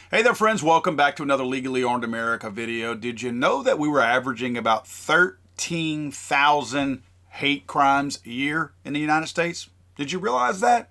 Hey there friends, welcome back to another Legally Armed America video. Did you know that we were averaging about 13,000 hate crimes a year in the United States? Did you realize that?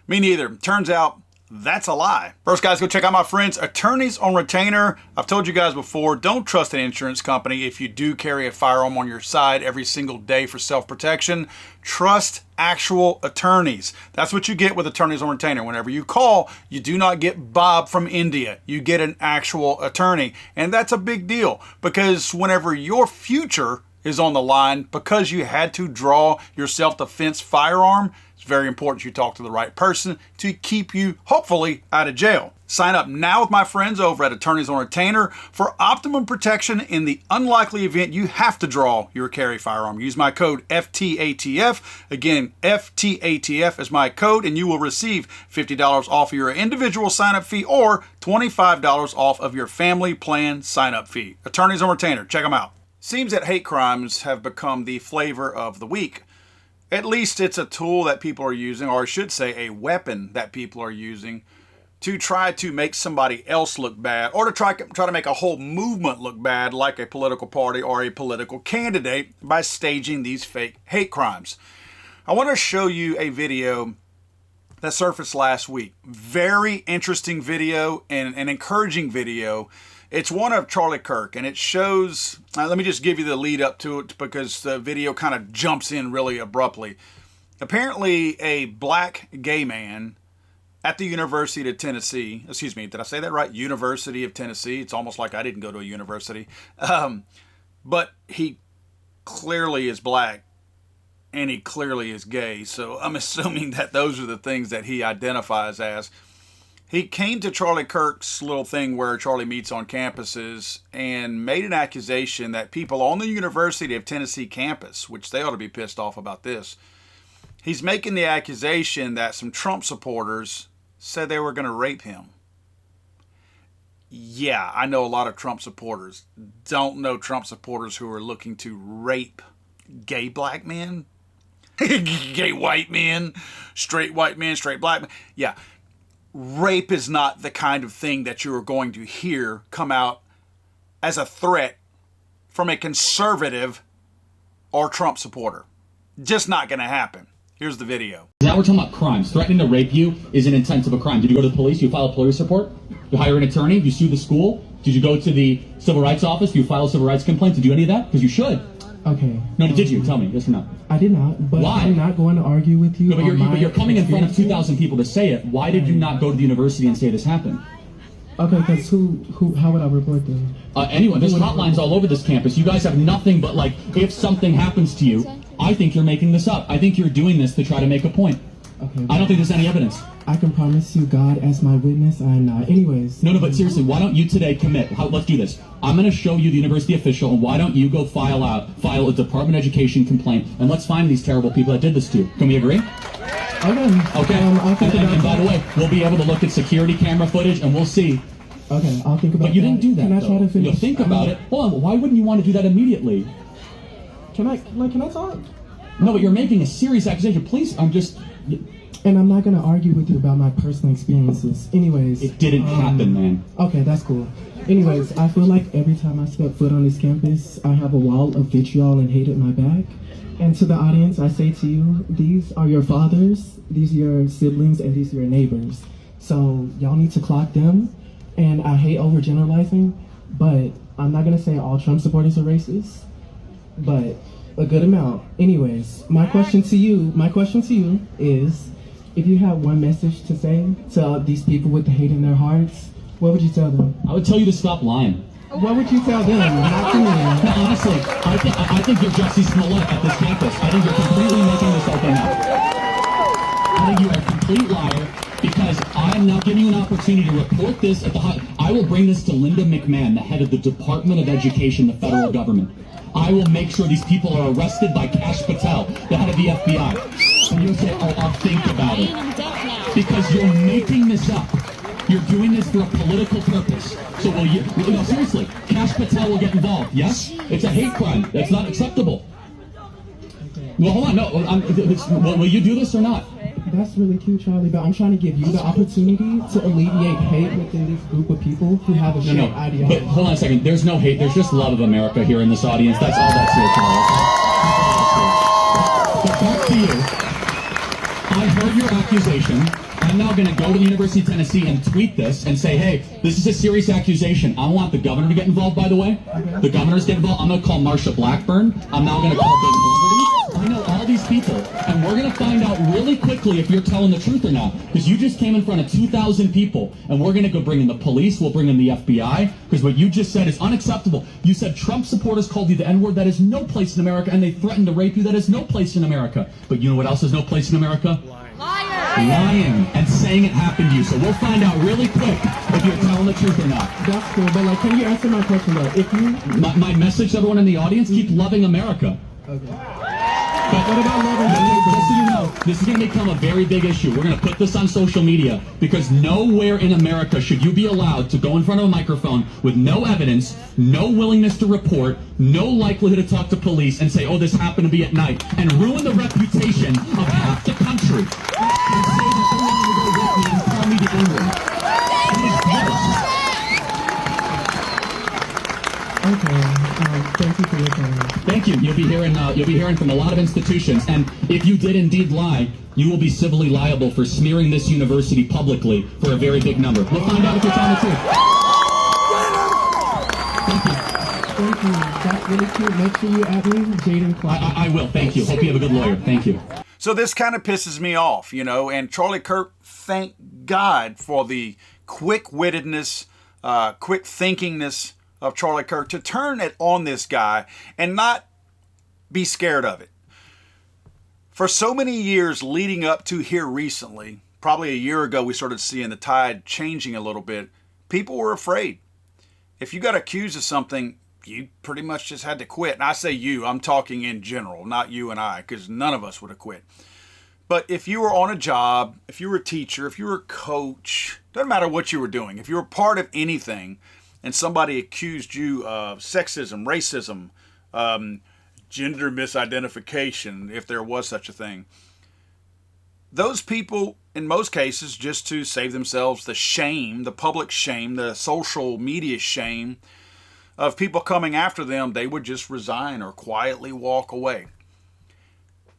Me neither. Turns out that's a lie. First guys, go check out my friends Attorneys on Retainer. I've told you guys before, don't trust an insurance company if you do carry a firearm on your side every single day for self-protection. Trust actual attorneys. That's what you get with Attorneys on Retainer. Whenever you call, you do not get Bob from India. You get an actual attorney. And that's a big deal because whenever your future is on the line because you had to draw your self-defense firearm, it's very important you talk to the right person to keep you, hopefully, out of jail. Sign up now with my friends over at Attorneys on Retainer for optimum protection in the unlikely event you have to draw your carry firearm. Use my code FTATF. Again, FTATF is my code, and you will receive $50 off of your individual sign-up fee or $25 off of your family plan sign-up fee. Attorneys on Retainer, check them out. Seems that hate crimes have become the flavor of the week. At least it's a tool that people are using, or I should say a weapon that people are using to try to make somebody else look bad, or to try to make a whole movement look bad, like a political party or a political candidate, by staging these fake hate crimes. I want to show you a video that surfaced last week. Very interesting video and an encouraging video. It's one of Charlie Kirk, and it shows, let me just give you the lead up to it because the video kind of jumps in really abruptly. Apparently, a black gay man at the University of Tennessee, excuse me, did I say that right? University of Tennessee. It's almost like I didn't go to a university. But he clearly is black, and he clearly is gay, so I'm assuming that those are the things that he identifies as. He came to Charlie Kirk's little thing where Charlie meets on campuses and made an accusation that people on the University of Tennessee campus, which they ought to be pissed off about this, he's making the accusation that some Trump supporters said they were going to rape him. Yeah, I know a lot of Trump supporters. Don't know Trump supporters who are looking to rape gay black men, gay white men, straight white men, straight black men. Yeah. Rape is not the kind of thing that you are going to hear come out as a threat from a conservative or Trump supporter. Just not going to happen. Here's the video. Now we're talking about crimes. Threatening to rape you is an intent of a crime. Did you go to the police? You file a police report? You hire an attorney? You sue the school? Did you go to the civil rights office? You file a civil rights complaint? Did you do any of that? Because you should. Okay. No, did you? Tell me. Yes or no? I did not. But why? I'm not going to argue with you. No, but you're coming in front of 2,000 people to say it. Why did you not go to the university and say this happened? Okay, because how would I report them? Anyone. There's hotlines all over this campus. You guys have nothing but, like, if something happens to you, I think you're making this up. I think you're doing this to try to make a point. Okay. I don't think there's any evidence. I can promise you, God, as my witness, I'm not. Anyways. No, but seriously, why don't you today commit? Let's do this. I'm going to show you the university official, and why don't you go file a Department of Education complaint, and let's find these terrible people that did this to you. Can we agree? Okay. And by the way, we'll be able to look at security camera footage, and we'll see. Okay, I'll think about it. But you didn't do that, Can I try to finish? You'll think about it. Hold on, why wouldn't you want to do that immediately? Can I talk? No, but you're making a serious accusation. Please, And I'm not going to argue with you about my personal experiences. Anyways. It didn't happen, man. Okay, that's cool. Anyways, I feel like every time I step foot on this campus, I have a wall of vitriol and hate at my back. And to the audience, I say to you, these are your fathers, these are your siblings, and these are your neighbors. So y'all need to clock them. And I hate overgeneralizing, but I'm not going to say all Trump supporters are racist, but a good amount. Anyways, my question to you is, if you had one message to say to these people with the hate in their hearts, what would you tell them? I would tell you to stop lying. What would you tell them? Not to me. No, honestly, I think you're Jussie Smollett at this campus. I think you're completely making this whole thing up. I think you are a complete liar because I am now giving you an opportunity to report this at the I will bring this to Linda McMahon, the head of the Department of Education, the federal government. I will make sure these people are arrested by Kash Patel, the head of the FBI. And you'll say, oh, I'll think about it. Because you're making this up. You're doing this for a political purpose. So will you, no, seriously, Kash Patel will get involved, yes? It's a hate crime. That's not acceptable. Well, hold on, no, will you do this or not? That's really cute, Charlie, but I'm trying to give you the opportunity to alleviate hate within this group of people who have a shared ideology. But hold on a second. There's no hate. There's just love of America here in this audience. That's all that's here today. But back to you. I heard your accusation. I'm now going to go to the University of Tennessee and tweet this and say, hey, this is a serious accusation. I want the governor to get involved, by the way. The governor's get involved. I'm going to call Marsha Blackburn. I'm now going to call Big Liberty. I know all these people, and we're going to find out really quickly if you're telling the truth or not. Because you just came in front of 2,000 people, and we're going to go bring in the police. We'll bring in the FBI, because what you just said is unacceptable. You said Trump supporters called you the N-word. That is no place in America, and they threatened to rape you. That is no place in America. But you know what else is no place in America? Lying and saying it happened to you. So we'll find out really quick if you're telling the truth or not. That's cool, but like, can you answer my question though? If you... My message to everyone in the audience, keep loving America. Okay. But what about loving the neighbor? Just so you know, this is going to become a very big issue. We're going to put this on social media because nowhere in America should you be allowed to go in front of a microphone with no evidence, no willingness to report, no likelihood to talk to police and say, oh, this happened to be at night, and ruin the reputation of half the country. And say that they're going to go with me and call me the N-word. It is gross. Okay, thank you for your time. Thank you. You'll be hearing from a lot of institutions, and if you did indeed lie, you will be civilly liable for smearing this university publicly for a very big number. We'll find out if you're telling the truth. Thank you. Thank you. That's really cute. Make sure you add me, Jaden Clark. I will. Thank you. Hope you have a good lawyer. Thank you. So this kind of pisses me off, you know, and Charlie Kirk, thank God for the quick-wittedness, quick thinkingness of Charlie Kirk to turn it on this guy and not be scared of it. For so many years leading up to here recently, probably a year ago, we started seeing the tide changing a little bit. People were afraid. If you got accused of something, you pretty much just had to quit. And I say you, I'm talking in general, not you and I, because none of us would have quit. But if you were on a job, if you were a teacher, if you were a coach, doesn't matter what you were doing, if you were part of anything and somebody accused you of sexism, racism, gender misidentification, if there was such a thing, those people, in most cases, just to save themselves the shame, the public shame, the social media shame of people coming after them, they would just resign or quietly walk away.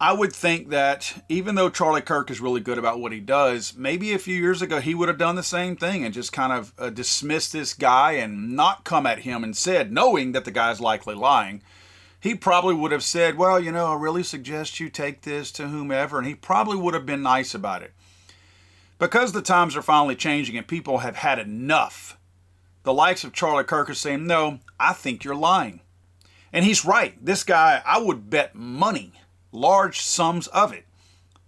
I would think that even though Charlie Kirk is really good about what he does, maybe a few years ago he would have done the same thing and just kind of dismissed this guy and not come at him and said, knowing that the guy's likely lying, he probably would have said, well, you know, I really suggest you take this to whomever, and he probably would have been nice about it. Because the times are finally changing and people have had enough, the likes of Charlie Kirk are saying, no, I think you're lying. And he's right. This guy, I would bet money, large sums of it,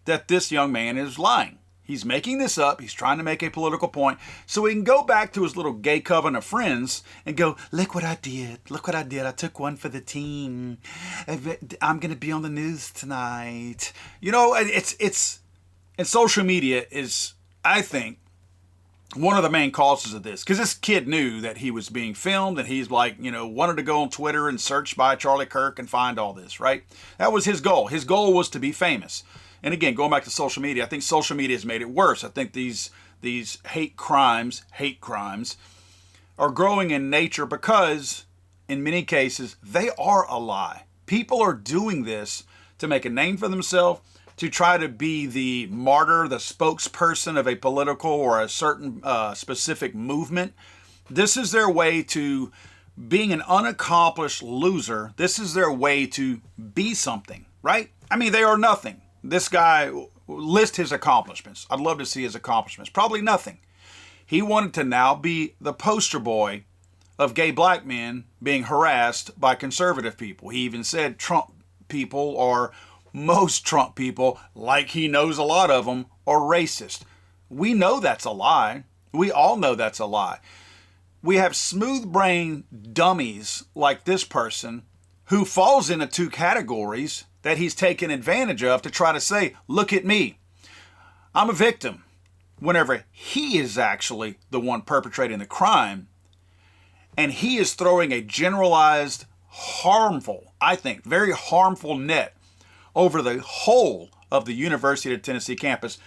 that this young man is lying. He's making this up. He's trying to make a political point so he can go back to his little gay coven of friends and go, look what I did. Look what I did. I took one for the team. I'm going to be on the news tonight. You know, it's and social media is, I think, one of the main causes of this, because this kid knew that he was being filmed and he's like, you know, wanted to go on Twitter and search by Charlie Kirk and find all this, right? That was his goal. His goal was to be famous. And again, going back to social media, I think social media has made it worse. I think these hate crimes are growing in nature because in many cases, they are a lie. People are doing this to make a name for themselves, to try to be the martyr, the spokesperson of a political or a certain specific movement. This is their way to being an unaccomplished loser. This is their way to be something, right? I mean, they are nothing. This guy, list his accomplishments. I'd love to see his accomplishments. Probably nothing. He wanted to now be the poster boy of gay black men being harassed by conservative people. He even said Trump people are most Trump people, like he knows a lot of them, are racist. We know that's a lie. We all know that's a lie. We have smooth-brained dummies like this person who falls into two categories that he's taken advantage of to try to say, look at me, I'm a victim, whenever he is actually the one perpetrating the crime, and he is throwing a generalized, harmful, I think, very harmful net over the whole of the University of Tennessee campus.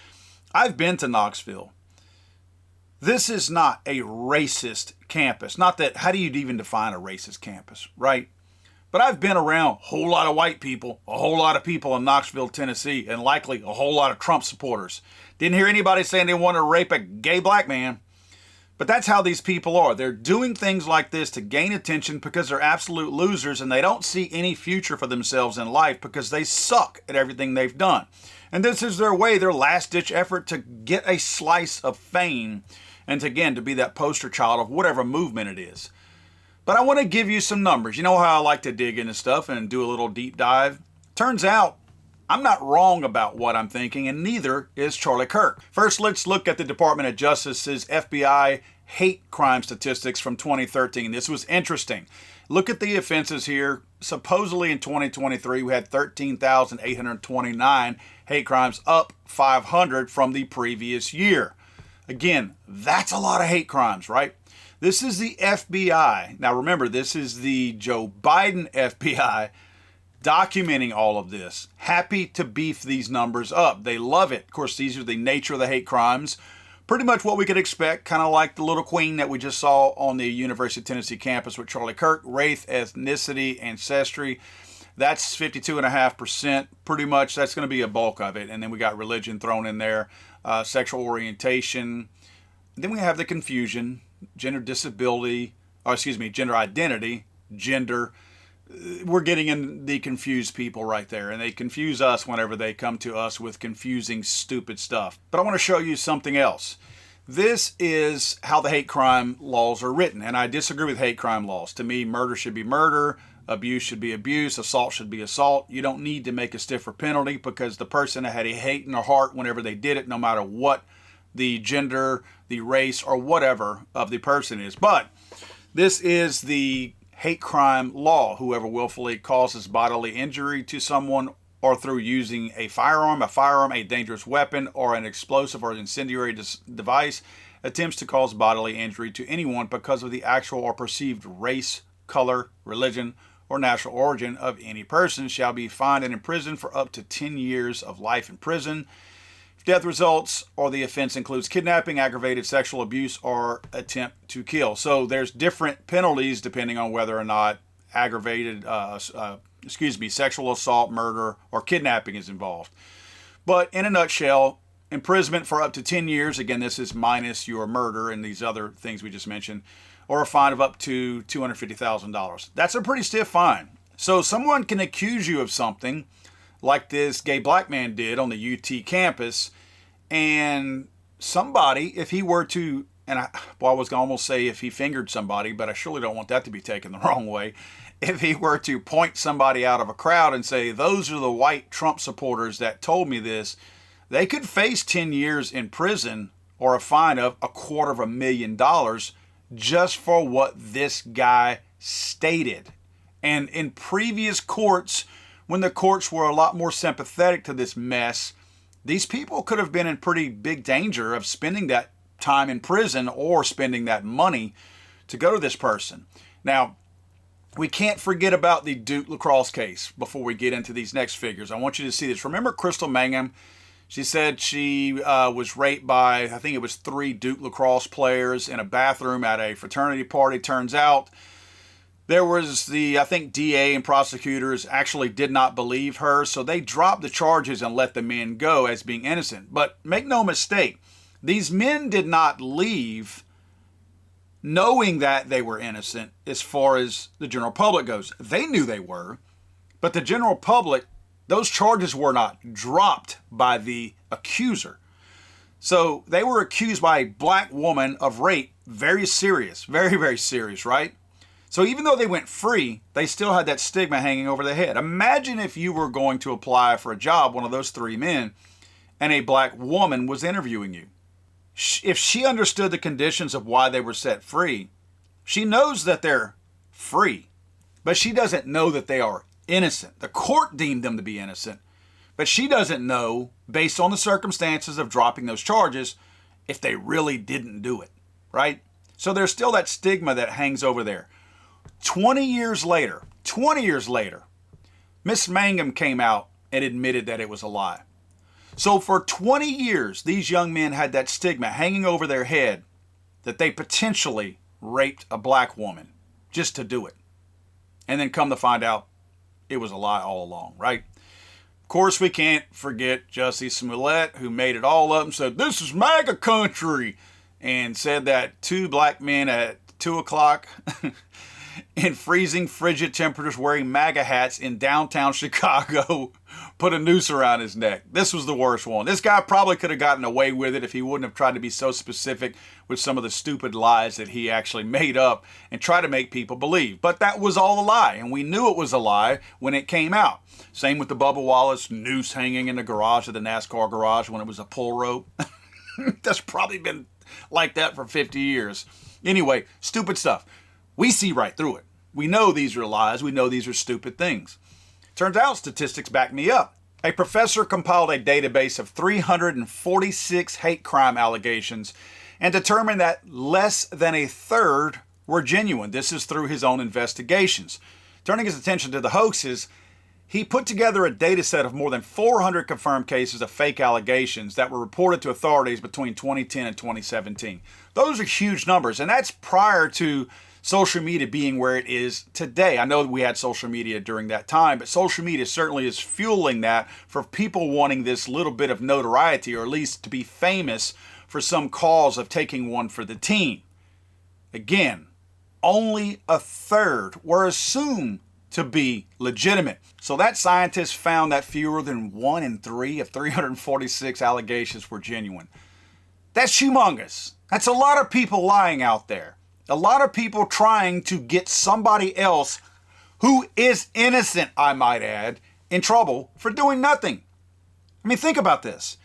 I've been to Knoxville. This is not a racist campus. Not that, how do you even define a racist campus, right? But I've been around a whole lot of white people, a whole lot of people in Knoxville, Tennessee, and likely a whole lot of Trump supporters. Didn't hear anybody saying they wanted to rape a gay black man. But that's how these people are. They're doing things like this to gain attention because they're absolute losers and they don't see any future for themselves in life because they suck at everything they've done. And this is their way, their last-ditch effort to get a slice of fame and to be that poster child of whatever movement it is. But I want to give you some numbers. You know how I like to dig into stuff and do a little deep dive? Turns out I'm not wrong about what I'm thinking, and neither is Charlie Kirk. First, let's look at the Department of Justice's FBI hate crime statistics from 2013. This was interesting. Look at the offenses here. Supposedly in 2023, we had 13,829 hate crimes, up 500 from the previous year. Again, that's a lot of hate crimes, right? This is the FBI. Now remember, this is the Joe Biden FBI documenting all of this. Happy to beef these numbers up. They love it. Of course, these are the nature of the hate crimes. Pretty much what we could expect, kind of like the little queen that we just saw on the University of Tennessee campus with Charlie Kirk. Race, ethnicity, ancestry. That's 52.5%. Pretty much that's going to be a bulk of it. And then we got religion thrown in there, sexual orientation. Then we have the confusion, gender disability, gender identity, gender. We're getting in the confused people right there, and they confuse us whenever they come to us with confusing, stupid stuff. But I want to show you something else. This is how the hate crime laws are written, and I disagree with hate crime laws. To me, murder should be murder, abuse should be abuse, assault should be assault. You don't need to make a stiffer penalty because the person had a hate in their heart whenever they did it, no matter what the gender, the race, or whatever of the person is. But this is the hate crime law. Whoever willfully causes bodily injury to someone or through using a firearm, a dangerous weapon, or an explosive or incendiary device attempts to cause bodily injury to anyone because of the actual or perceived race, color, religion, or national origin of any person shall be fined and imprisoned for up to 10 years of life in prison. If death results or the offense includes kidnapping, aggravated sexual abuse, or attempt to kill. So there's different penalties depending on whether or not aggravated, sexual assault, murder, or kidnapping is involved. But in a nutshell, imprisonment for up to 10 years, again, this is minus your murder and these other things we just mentioned, or a fine of up to $250,000. That's a pretty stiff fine. So someone can accuse you of something like this gay black man did on the UT campus, and somebody, if he were to, I was going to almost say if he fingered somebody, but I surely don't want that to be taken the wrong way. If he were to point somebody out of a crowd and say, those are the white Trump supporters that told me this, they could face 10 years in prison or a fine of $250,000 just for what this guy stated. And in previous courts, when the courts were a lot more sympathetic to this mess, these people could have been in pretty big danger of spending that time in prison or spending that money to go to this person. Now, we can't forget about the Duke lacrosse case before we get into these next figures. I want you to see this. Remember Crystal Mangum? She said she was raped by, I think it was 3 Duke lacrosse players in a bathroom at a fraternity party. Turns out there was DA and prosecutors actually did not believe her, so they dropped the charges and let the men go as being innocent. But make no mistake, these men did not leave knowing that they were innocent as far as the general public goes. They knew they were, but the general public, those charges were not dropped by the accuser. So they were accused by a black woman of rape. Very serious, very, very serious, right? So even though they went free, they still had that stigma hanging over their head. Imagine if you were going to apply for a job, one of those 3 men, and a black woman was interviewing you. If she understood the conditions of why they were set free, she knows that they're free, but she doesn't know that they are innocent. The court deemed them to be innocent, but she doesn't know, based on the circumstances of dropping those charges, if they really didn't do it, right? So there's still that stigma that hangs over there. 20 years later, Miss Mangum came out and admitted that it was a lie. So for 20 years, these young men had that stigma hanging over their head that they potentially raped a black woman just to do it. And then come to find out it was a lie all along, right? Of course, we can't forget Jussie Smollett, who made it all up and said, "This is MAGA country," and said that two black men at 2 o'clock in freezing, frigid temperatures wearing MAGA hats in downtown Chicago put a noose around his neck. This was the worst one. This guy probably could have gotten away with it if he wouldn't have tried to be so specific with some of the stupid lies that he actually made up and try to make people believe. But that was all a lie, and we knew it was a lie when it came out. Same with the Bubba Wallace noose hanging in the garage of the NASCAR garage when it was a pull rope. That's probably been like that for 50 years. Anyway, stupid stuff. We see right through it. We know these are lies. We know these are stupid things. Turns out statistics back me up. A professor compiled a database of 346 hate crime allegations and determined that less than a third were genuine. This is through his own investigations. Turning his attention to the hoaxes, he put together a data set of more than 400 confirmed cases of fake allegations that were reported to authorities between 2010 and 2017. Those are huge numbers, and that's prior to social media being where it is today. I know we had social media during that time, but social media certainly is fueling that for people wanting this little bit of notoriety, or at least to be famous for some cause of taking one for the team. Again, only a third were assumed to be legitimate. So that scientist found that fewer than 1 in 3 of 346 allegations were genuine. That's humongous. That's a lot of people lying out there. A lot of people trying to get somebody else who is innocent, I might add, in trouble for doing nothing. I mean, think about this.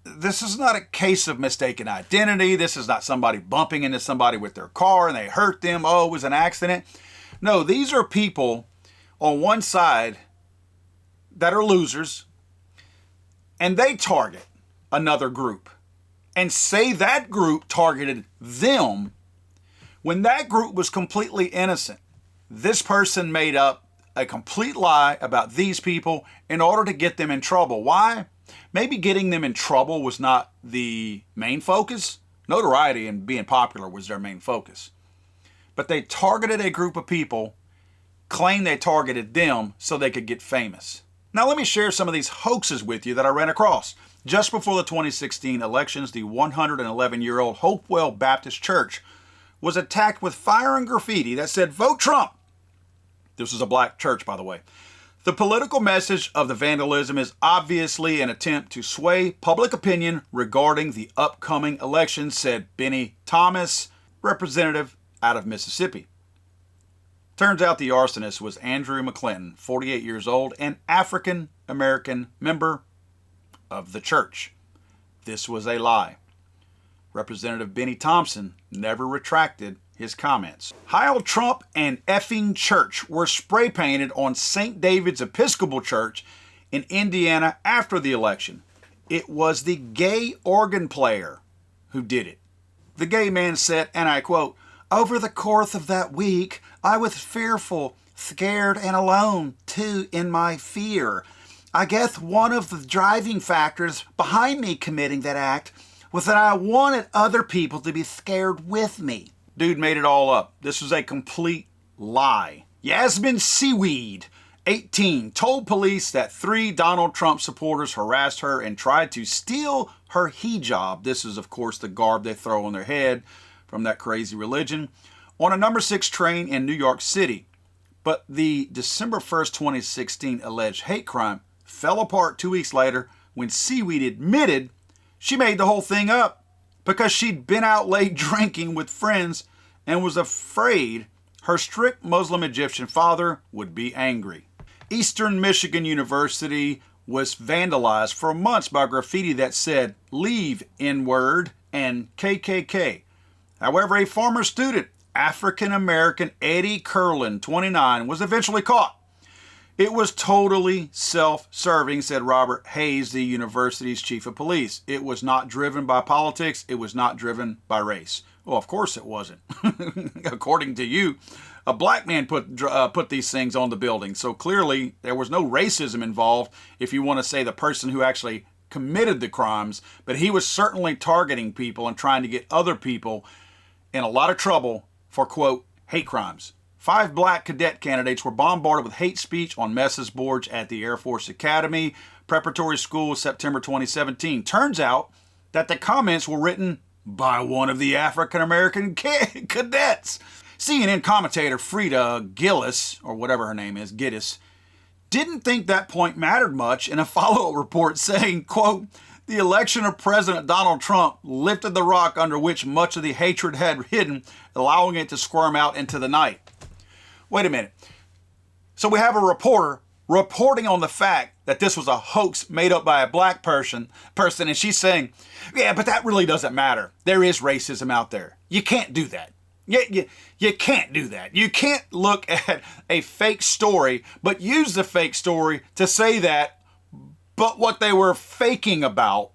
This is not a case of mistaken identity. This is not somebody bumping into somebody with their car and they hurt them. Oh, it was an accident. No, these are people on one side that are losers, and they target another group and say that group targeted them when that group was completely innocent. This person made up a complete lie about these people in order to get them in trouble. Why? Maybe getting them in trouble was not the main focus. Notoriety and being popular was their main focus. But they targeted a group of people, claimed they targeted them so they could get famous. Now let me share some of these hoaxes with you that I ran across. Just before the 2016 elections, the 111-year-old Hopewell Baptist Church was attacked with fire and graffiti that said, "Vote Trump." This is a black church, by the way. The political message of the vandalism is obviously an attempt to sway public opinion regarding the upcoming election, said Benny Thomas, representative out of Mississippi. Turns out the arsonist was Andrew McClinton, 48 years old, an African-American member of the church. This was a lie. Representative Benny Thompson never retracted his comments. Heil Trump and effing church were spray painted on St. David's Episcopal Church in Indiana after the election. It was the gay organ player who did it. The gay man said, and I quote, "Over the course of that week, I was fearful, scared, and alone, too, in my fear. I guess one of the driving factors behind me committing that act was that I wanted other people to be scared with me." Dude made it all up. This was a complete lie. Yasmin Seaweed, 18, told police that 3 Donald Trump supporters harassed her and tried to steal her hijab. This is, of course, the garb they throw on their head from that crazy religion, on a number 6 train in New York City. But the December 1st, 2016 alleged hate crime fell apart 2 weeks later when Seaweed admitted she made the whole thing up because she'd been out late drinking with friends and was afraid her strict Muslim Egyptian father would be angry. Eastern Michigan University was vandalized for months by graffiti that said, "Leave N-word" and KKK. However, a former student, African-American Eddie Curlin, 29, was eventually caught. "It was totally self-serving," said Robert Hayes, the university's chief of police. "It was not driven by politics. It was not driven by race." Well, of course it wasn't. According to you, a black man put these things on the building. So clearly there was no racism involved if you want to say the person who actually committed the crimes, but he was certainly targeting people and trying to get other people in a lot of trouble for, quote, hate crimes. 5 black cadet candidates were bombarded with hate speech on message boards at the Air Force Academy Preparatory School, September 2017. Turns out that the comments were written by one of the African-American cadets. CNN commentator Frida Gillis, or whatever her name is, Giddis, didn't think that point mattered much in a follow-up report saying, quote, the election of President Donald Trump lifted the rock under which much of the hatred had hidden, allowing it to squirm out into the night. Wait a minute. So we have a reporter reporting on the fact that this was a hoax made up by a black person, and she's saying, yeah, but that really doesn't matter. There is racism out there. You can't do that. You can't do that. You can't look at a fake story, but use the fake story to say that, but what they were faking about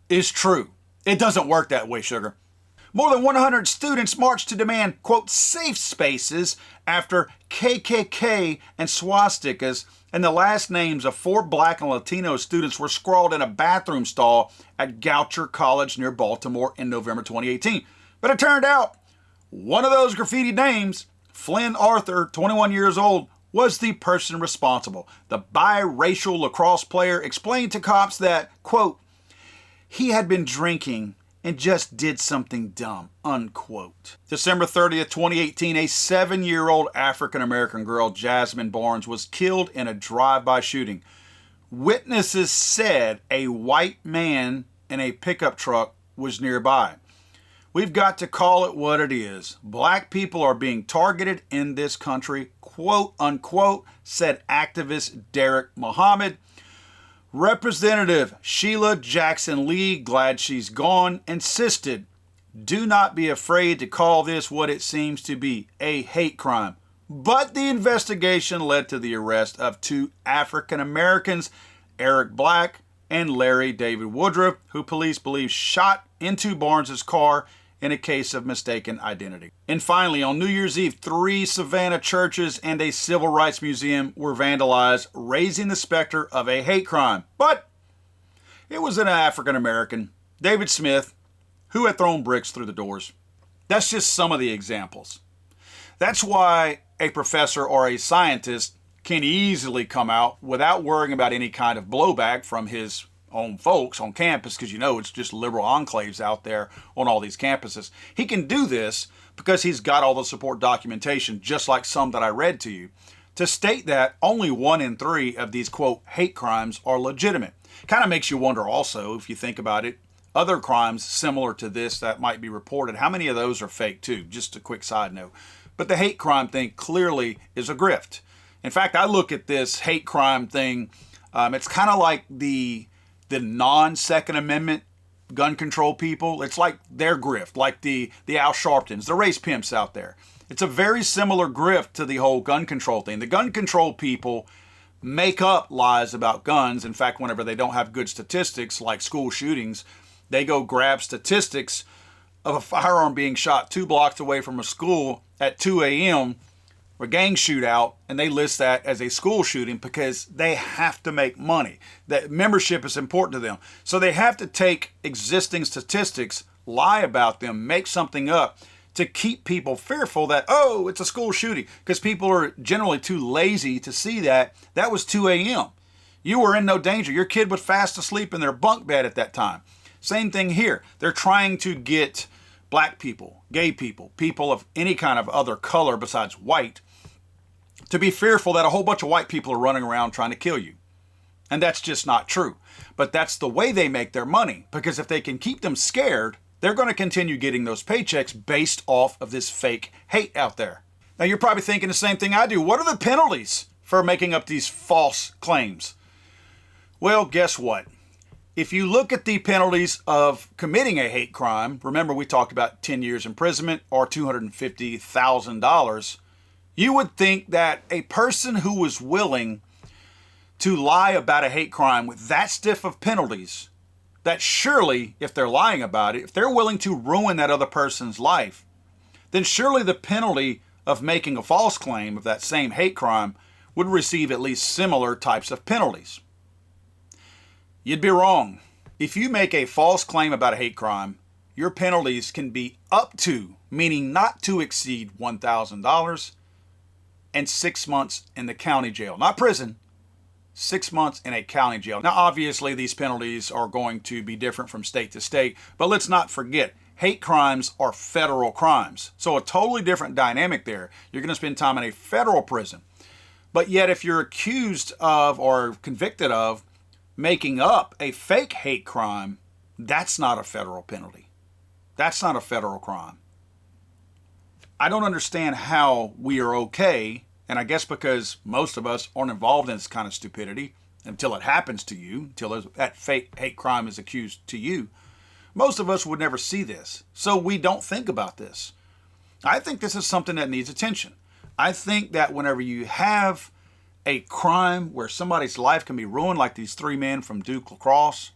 is true. It doesn't work that way, sugar. More than 100 students marched to demand, quote, safe spaces after KKK and swastikas and the last names of 4 black and Latino students were scrawled in a bathroom stall at Goucher College near Baltimore in November 2018. But it turned out one of those graffiti names, Flynn Arthur, 21 years old, was the person responsible. The biracial lacrosse player explained to cops that, quote, he had been drinking and just did something dumb, unquote. December 30th, 2018, a 7-year-old African-American girl, Jasmine Barnes, was killed in a drive-by shooting. Witnesses said a white man in a pickup truck was nearby. We've got to call it what it is. Black people are being targeted in this country, quote unquote, said activist Derek Muhammad. Representative Sheila Jackson Lee, glad she's gone, insisted, do not be afraid to call this what it seems to be, a hate crime. But the investigation led to the arrest of 2 African Americans, Eric Black and Larry David Woodruff, who police believe shot into Barnes's car in a case of mistaken identity. And finally, on New Year's Eve, 3 Savannah churches and a civil rights museum were vandalized, raising the specter of a hate crime. But it was an African American, David Smith, who had thrown bricks through the doors. That's just some of the examples. That's why a professor or a scientist can easily come out without worrying about any kind of blowback from his own folks on campus, because it's just liberal enclaves out there on all these campuses. He can do this because he's got all the support documentation, just like some that I read to you, to state that only 1 in 3 of these, quote, hate crimes are legitimate. Kind of makes you wonder also, if you think about it, other crimes similar to this that might be reported, how many of those are fake too? Just a quick side note. But the hate crime thing clearly is a grift. In fact, I look at this hate crime thing, it's kind of like the non-Second Amendment gun control people. It's like their grift, like the Al Sharptons, the race pimps out there. It's a very similar grift to the whole gun control thing. The gun control people make up lies about guns. In fact, whenever they don't have good statistics, like school shootings, they go grab statistics of a firearm being shot 2 blocks away from a school at 2 a.m., a gang shootout, and they list that as a school shooting because they have to make money. That membership is important to them. So they have to take existing statistics, lie about them, make something up to keep people fearful that, oh, it's a school shooting, because people are generally too lazy to see that was 2 a.m. You were in no danger. Your kid was fast asleep in their bunk bed at that time. Same thing here. They're trying to get black people, gay people, people of any kind of other color besides white, to be fearful that a whole bunch of white people are running around trying to kill you. And that's just not true. But that's the way they make their money, because if they can keep them scared, they're going to continue getting those paychecks based off of this fake hate out there. Now, you're probably thinking the same thing I do. What are the penalties for making up these false claims? Well, guess what? If you look at the penalties of committing a hate crime, remember we talked about 10 years imprisonment or $250,000, you would think that a person who was willing to lie about a hate crime with that stiff of penalties, that surely, if they're lying about it, if they're willing to ruin that other person's life, then surely the penalty of making a false claim of that same hate crime would receive at least similar types of penalties. You'd be wrong. If you make a false claim about a hate crime, your penalties can be up to, meaning not to exceed $1,000 and 6 months in the county jail. Not prison, 6 months in a county jail. Now, obviously, these penalties are going to be different from state to state, but let's not forget, hate crimes are federal crimes. So a totally different dynamic there. You're going to spend time in a federal prison. But yet, if you're accused of or convicted of making up a fake hate crime, that's not a federal penalty. That's not a federal crime. I don't understand how we are okay, and I guess because most of us aren't involved in this kind of stupidity until it happens to you, until that fake hate crime is accused to you. Most of us would never see this, so we don't think about this. I think this is something that needs attention. I think that whenever you have a crime where somebody's life can be ruined, like these three men from Duke Lacrosse,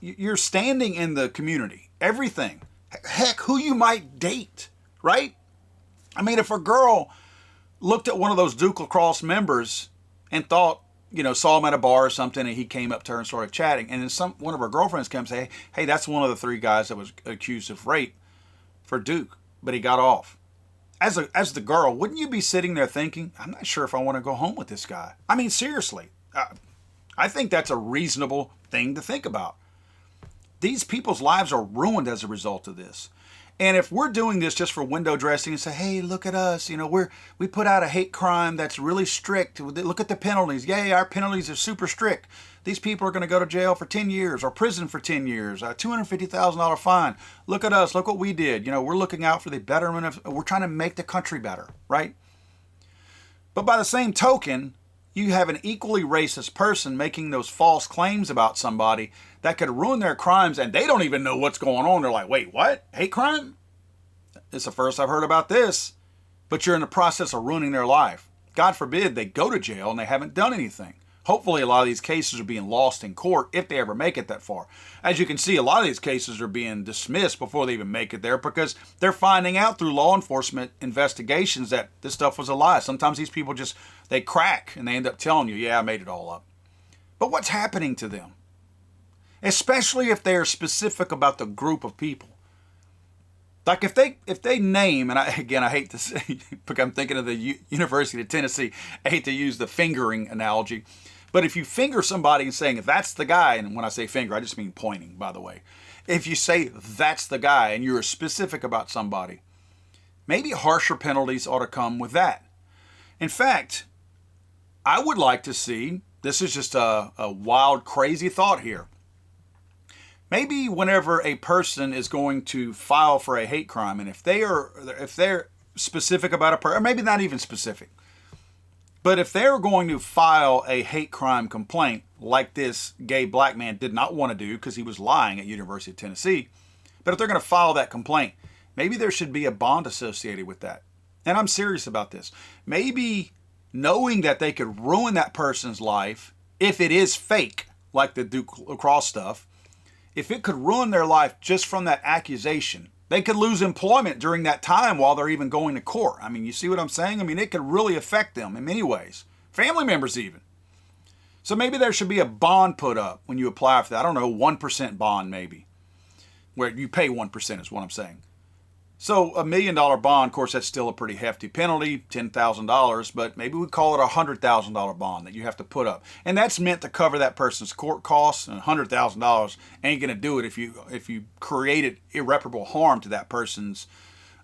you're standing in the community. Everything. Heck, who you might date, right? I mean, if a girl looked at one of those Duke Lacrosse members and thought, saw him at a bar or something, and he came up to her and started chatting, and then one of her girlfriends comes and say, hey, that's one of the three guys that was accused of rape for Duke, but he got off. As the girl, wouldn't you be sitting there thinking, I'm not sure if I want to go home with this guy? I mean, seriously, I think that's a reasonable thing to think about. These people's lives are ruined as a result of this. And if we're doing this just for window dressing and say, hey, look at us, we put out a hate crime that's really strict. Look at the penalties. Yay, our penalties are super strict. These people are going to go to jail for 10 years or prison for 10 years, a $250,000 fine. Look at us. Look what we did. We're looking out for the betterment we're trying to make the country better, right? But by the same token, you have an equally racist person making those false claims about somebody that could ruin their crimes, and they don't even know what's going on. They're like, wait, what? Hate crime? It's the first I've heard about this. But you're in the process of ruining their life. God forbid they go to jail and they haven't done anything. Hopefully a lot of these cases are being lost in court if they ever make it that far. As you can see, a lot of these cases are being dismissed before they even make it there because they're finding out through law enforcement investigations that this stuff was a lie. Sometimes these people they crack and they end up telling you, yeah, I made it all up. But what's happening to them? Especially if they're specific about the group of people. Like if they name, and I hate to say, because I'm thinking of the University of Tennessee, I hate to use the fingering analogy, but if you finger somebody and saying, that's the guy, and when I say finger, I just mean pointing, by the way. If you say, that's the guy, and you're specific about somebody, maybe harsher penalties ought to come with that. In fact, I would like to see, this is just a wild, crazy thought here. Maybe whenever a person is going to file for a hate crime, and if they're specific about a person, or maybe not even specific, but if they're going to file a hate crime complaint like this gay black man did not want to do because he was lying at University of Tennessee, but if they're going to file that complaint, maybe there should be a bond associated with that. And I'm serious about this. Maybe knowing that they could ruin that person's life if it is fake, like the Duke Lacrosse stuff, if it could ruin their life just from that accusation, they could lose employment during that time while they're even going to court. I mean, you see what I'm saying? I mean, it could really affect them in many ways. Family members even. So maybe there should be a bond put up when you apply for that. I don't know, 1% bond maybe. Where you pay 1% is what I'm saying. So $1 million bond, of course, that's still a pretty hefty penalty, $10,000, but maybe we call it a $100,000 bond that you have to put up. And that's meant to cover that person's court costs, and $100,000 ain't going to do it if you created irreparable harm to that person's,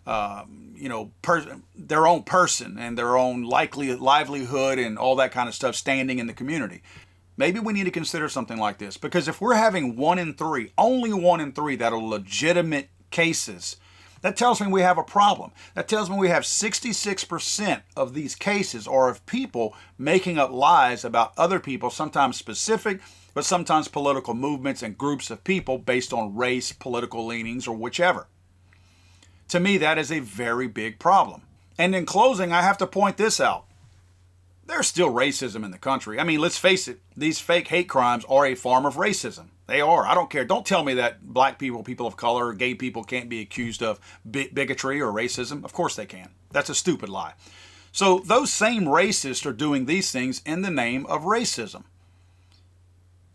their own person and their own livelihood and all that kind of stuff standing in the community. Maybe we need to consider something like this, because if we're having 1 in 3, only 1 in 3 that are legitimate cases, that tells me we have a problem. That tells me we have 66% of these cases are of people making up lies about other people, sometimes specific, but sometimes political movements and groups of people based on race, political leanings, or whichever. To me, that is a very big problem. And in closing, I have to point this out. There's still racism in the country. I mean, let's face it, these fake hate crimes are a form of racism. They are. I don't care. Don't tell me that black people, people of color, or gay people can't be accused of bigotry or racism. Of course they can. That's a stupid lie. So those same racists are doing these things in the name of racism.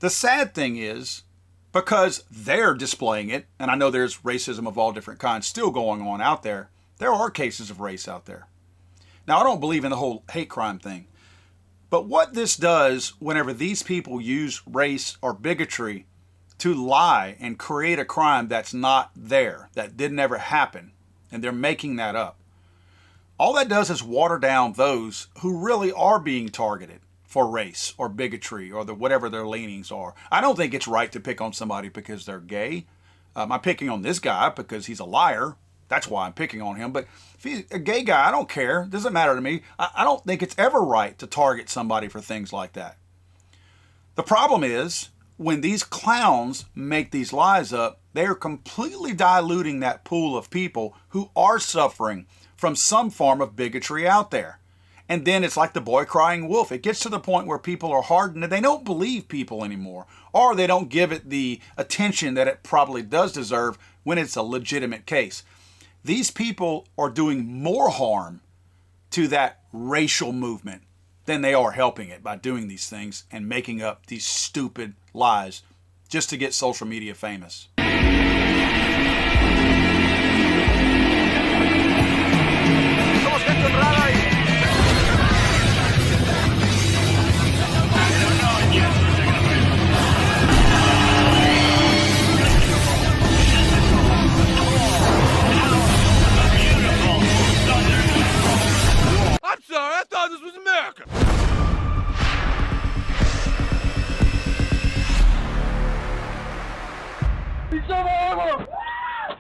The sad thing is, because they're displaying it, and I know there's racism of all different kinds still going on out there, there are cases of race out there. Now, I don't believe in the whole hate crime thing, but what this does whenever these people use race or bigotry to lie and create a crime that's not there, that didn't ever happen, and they're making that up, all that does is water down those who really are being targeted for race or bigotry or whatever their leanings are. I don't think it's right to pick on somebody because they're gay. I'm picking on this guy because he's a liar. That's why I'm picking on him. But if he's a gay guy, I don't care. It doesn't matter to me. I don't think it's ever right to target somebody for things like that. The problem is when these clowns make these lies up, they are completely diluting that pool of people who are suffering from some form of bigotry out there. And then it's like the boy crying wolf. It gets to the point where people are hardened and they don't believe people anymore, or they don't give it the attention that it probably does deserve when it's a legitimate case. These people are doing more harm to that racial movement than they are helping it by doing these things and making up these stupid lies just to get social media famous.